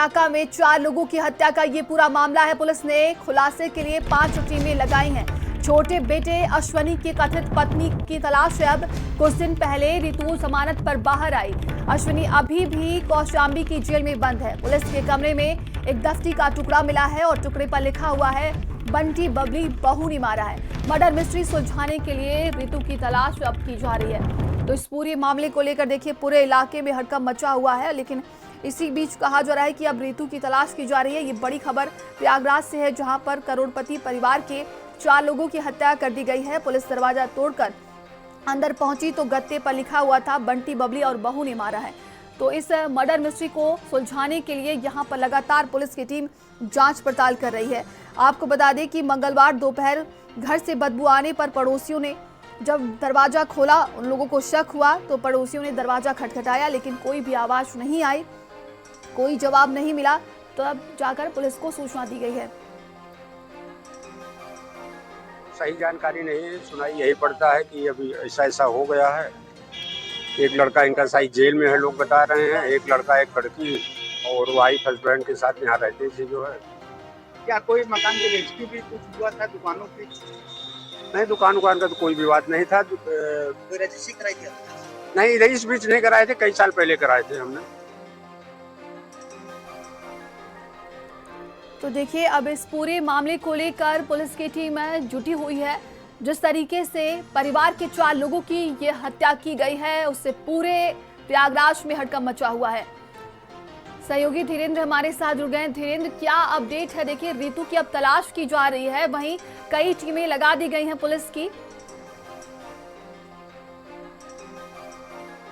इलाका में 4 लोगों की हत्या का ये पूरा मामला है। पुलिस ने खुलासे के लिए 5 टीमें लगाई हैं। छोटे बेटे अश्वनी की कथित पत्नी की तलाश है। अब कुछ दिन पहले रितु जमानत पर बाहर आई। अश्वनी अभी भी कौशाम्बी की जेल में बंद है। पुलिस के कमरे में एक दफ्ती का टुकड़ा मिला है और टुकड़े पर लिखा हुआ है, बंटी बबली बहू ने मारा है। मर्डर मिस्ट्री सुलझाने के लिए रितु की तलाश अब की जा रही है। तो इस पूरे मामले को लेकर देखिए पूरे इलाके में हड़कंप मचा हुआ है, लेकिन इसी बीच कहा जा रहा है कि अब रितु की तलाश की जा रही है। ये बड़ी खबर प्रयागराज से है, जहां पर करोड़पति परिवार के 4 लोगों की हत्या कर दी गई है। पुलिस दरवाजा तोड़कर अंदर पहुंची तो गत्ते पर लिखा हुआ था, बंटी बबली और बहू ने मारा है। तो इस मर्डर मिस्ट्री को सुलझाने के लिए यहां पर लगातार पुलिस की टीम जांच पड़ताल कर रही है। आपको बता दें कि मंगलवार दोपहर घर से बदबू आने पर पड़ोसियों ने जब दरवाजा खोला, उन लोगों को शक हुआ तो पड़ोसियों ने दरवाजा खटखटाया, लेकिन कोई भी आवाज नहीं आई, कोई जवाब नहीं मिला। तो अब जाकर पुलिस को सूचना दी गई है। सही जानकारी नहीं सुनाई यही पड़ता है कि अभी ऐसा ऐसा हो गया है। एक लड़का इनका शायद जेल में है, लोग बता रहे हैं। एक लड़का एक लड़की और वाइफ हस्बैंड के साथ यहाँ रहते थे जो है। क्या कोई मकान की रजिस्ट्री भी कुछ हुआ था दुकानों की? नहीं, दुकान का तो कोई विवाद नहीं था। कोई रजिस्ट्री कराई थी? नहीं, रजिस्ट्री बीच नहीं कराए थे, कई साल पहले कराए थे हमने। तो देखिए अब इस पूरे मामले को लेकर पुलिस की टीम जुटी हुई है। जिस तरीके से परिवार के 4 लोगों की ये हत्या की गई है, उससे पूरे प्रयागराज में हड़कंप मचा हुआ है। सहयोगी धीरेन्द्र हमारे साथ जुड़ गए। धीरेन्द्र, क्या अपडेट है? देखिए रितु की अब तलाश की जा रही है, वहीं कई टीमें लगा दी गई हैं पुलिस की।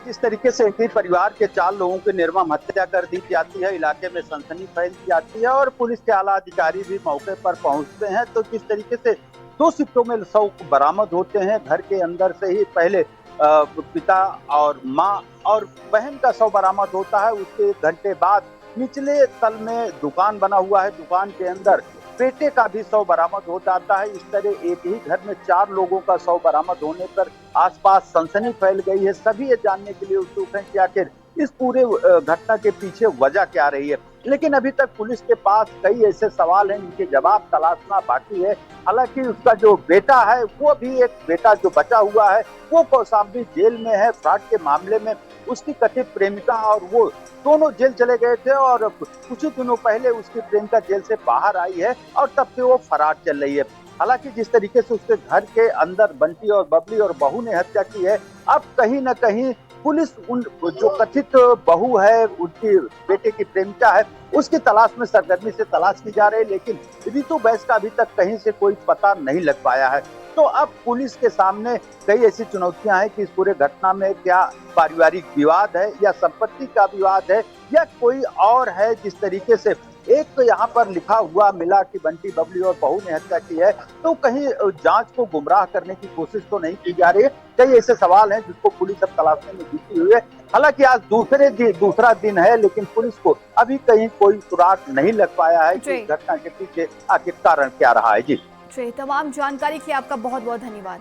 जिस तरीके से एक ही परिवार के 4 लोगों की निर्मम हत्या कर दी जाती है, इलाके में सनसनी फैल जाती है और पुलिस के आला अधिकारी भी मौके पर पहुंचते हैं, तो जिस तरीके से 2 शिफ्टों में शव बरामद होते हैं। घर के अंदर से ही पहले पिता और मां और बहन का शव बरामद होता है। उसके 1 घंटे बाद निचले तल में दुकान बना हुआ है, दुकान के अंदर बेटे का भी शव बरामद हो जाता है। इस तरह एक ही घर में 4 लोगों का शव बरामद होने पर आसपास सनसनी फैल गई है। सभी ये जानने के लिए उत्सुक हैं कि आखिर इस पूरे घटना के पीछे वजह क्या रही है, लेकिन अभी तक पुलिस के पास कई ऐसे सवाल हैं जिनके जवाब तलाशना बाकी है। हालांकि उसका जो बेटा है, वो भी एक बेटा जो बचा हुआ है, वो कौशाम्बी जेल में है। फ्रॉड के मामले में उसकी कथित प्रेमिका और वो दोनों जेल चले गए थे और कुछ ही दिनों पहले उसकी प्रेमिका जेल से बाहर आई है और तब से वो फरार चल रही है। हालांकि जिस तरीके से उसके घर के अंदर बंटी और बबली और बहू ने हत्या की है, अब कहीं न कहीं पुलिस उन जो कथित बहू है, उनकी बेटे की प्रेमिका है, उसकी तलाश में सरगर्मी से तलाश की जा रही है, लेकिन रितु बैस का अभी तक कहीं से कोई पता नहीं लग पाया है। तो अब पुलिस के सामने कई ऐसी चुनौतियां हैं कि इस पूरे घटना में क्या पारिवारिक विवाद है या संपत्ति का विवाद है या कोई और है। जिस तरीके से एक तो यहाँ पर लिखा हुआ मिला कि बंटी बबली और बहू ने हत्या की है, तो कहीं जांच को गुमराह करने की कोशिश तो नहीं की जा रही है। कई ऐसे सवाल हैं जिसको पुलिस अब तलाशने में जुटी हुई है। हालांकि आज दूसरा दिन है, लेकिन पुलिस को अभी कहीं कोई सुराग नहीं लग पाया है कि घटना के पीछे आखिर कारण क्या रहा है। जी, तमाम जानकारी के लिए आपका बहुत बहुत धन्यवाद।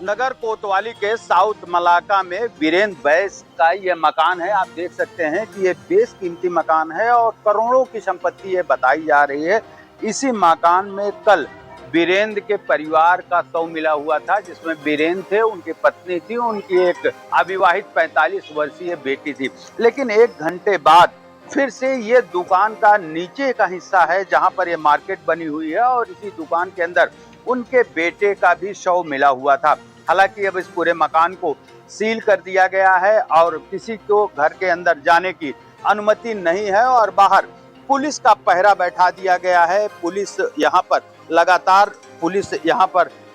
नगर कोतवाली के साउथ मलाका में वीरेंद्र बैस का ये मकान है। आप देख सकते हैं कि ये बेशकीमती मकान है और करोड़ों की संपत्ति ये बताई जा रही है। इसी मकान में कल वीरेंद्र के परिवार का शव मिला हुआ था, जिसमें वीरेंद्र थे, उनकी पत्नी थी, उनकी एक अविवाहित 45 वर्षीय बेटी थी। लेकिन 1 घंटे बाद फिर से ये दुकान का नीचे का हिस्सा है जहां पर ये मार्केट बनी हुई है और इसी दुकान के अंदर उनके बेटे का भी शव मिला हुआ था। हालांकि अब इस पूरे मकान को सील कर दिया गया है और किसी को घर के अंदर जाने की अनुमति नहीं है और बाहर पुलिस का पहरा बैठा दिया गया है। पुलिस यहाँ पर लगातार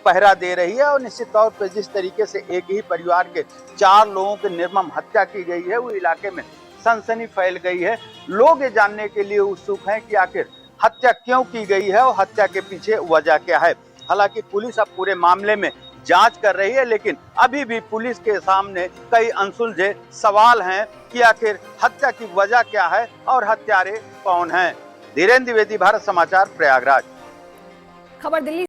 पहरा दे रही है और निश्चित तौर पर जिस तरीके से एक ही परिवार के 4 लोगों की निर्मम हत्या की गई है, वो इलाके में सनसनी फैल गई है। लोग ये जानने के लिए उत्सुक हैं कि आखिर हत्या क्यों की गई है और हत्या के पीछे वजह क्या है। हालांकि पुलिस अब पूरे मामले में जांच कर रही है, लेकिन अभी भी पुलिस के सामने कई अनसुलझे सवाल हैं कि आखिर हत्या की वजह क्या है और हत्यारे कौन हैं। धीरेन्द्र द्विवेदी, भारत समाचार, प्रयागराज। खबर दिल्ली